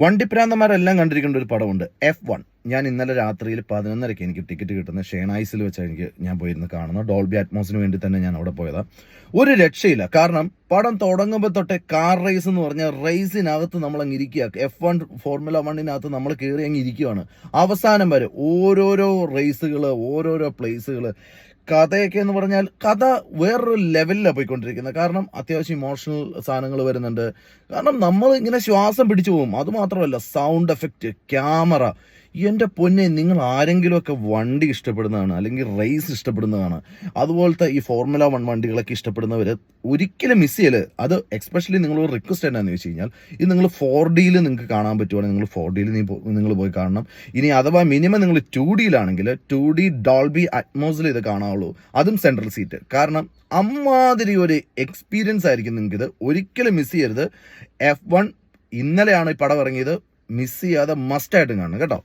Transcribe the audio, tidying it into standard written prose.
വണ്ടിപ്രാന്തന്മാരെല്ലാം കണ്ടിരിക്കേണ്ട ഒരു പടമുണ്ട്, F1. ഞാൻ ഇന്നലെ രാത്രിയിൽ 11:30 എനിക്ക് ടിക്കറ്റ് കിട്ടുന്ന ഷേണൈസിൽ വെച്ചാണ് ഞാൻ പോയിരുന്ന് കാണുന്നത്. ഡോൾബി അറ്റ്മോസിന് വേണ്ടി തന്നെ ഞാൻ അവിടെ പോയതാ. ഒരു രക്ഷയില്ല. കാരണം പടം തുടങ്ങുമ്പോൾ തൊട്ടേ കാർ റേസ് എന്ന് പറഞ്ഞാൽ റേസിനകത്ത് നമ്മൾ അങ്ങ് ഇരിക്കുക. F1 ഫോർമുല 1 നമ്മൾ കയറി അങ്ങ് ഇരിക്കുകയാണ്. അവസാനം വരെ ഓരോരോ റേസുകൾ, ഓരോരോ പ്ലേസുകൾ, കഥയൊക്കെ എന്ന് പറഞ്ഞാൽ കഥ വേറൊരു ലെവലിലാണ് പോയിക്കൊണ്ടിരിക്കുന്നത്. കാരണം അത്യാവശ്യം ഇമോഷണൽ സാധനങ്ങൾ വരുന്നുണ്ട്. കാരണം നമ്മൾ ഇങ്ങനെ ശ്വാസം പിടിച്ചു പോകും. അതുമാത്രമല്ല, സൗണ്ട് എഫക്റ്റ്, ക്യാമറ, എൻ്റെ പൊന്നെ, നിങ്ങൾ ആരെങ്കിലുമൊക്കെ വണ്ടി ഇഷ്ടപ്പെടുന്നതാണ്, അല്ലെങ്കിൽ റേസ് ഇഷ്ടപ്പെടുന്നതാണ്, അതുപോലത്തെ ഈ ഫോർമുല 1 വണ്ടികളൊക്കെ ഇഷ്ടപ്പെടുന്നവർ ഒരിക്കലും മിസ് ചെയ്യല്. അത് എക്സ്പെഷ്യലി നിങ്ങളൊരു റിക്വസ്റ്റ് എന്നാന്ന് വെച്ച് കഴിഞ്ഞാൽ, ഇത് നിങ്ങൾ 4Dയിൽ നിങ്ങൾക്ക് കാണാൻ പറ്റുവാണെങ്കിൽ നിങ്ങൾ 4Dയിൽ നിങ്ങൾ പോയി കാണണം. ഇനി അഥവാ മിനിമം നിങ്ങൾ 2Dയിലാണെങ്കിൽ 2D ഡോൾബി അറ്റ്മോസിൽ ഇത് കാണാവുള്ളൂ, അതും സെൻട്രൽ സീറ്റ്. കാരണം അമ്മാതിരി ഒരു എക്സ്പീരിയൻസ് ആയിരിക്കും നിങ്ങൾക്കിത്. ഒരിക്കലും മിസ് ചെയ്യരുത്. F1 ഇന്നലെയാണ് ഈ പടം ഇറങ്ങിയത്. മിസ് ചെയ്യാതെ മസ്റ്റായിട്ടും കാണണം കേട്ടോ.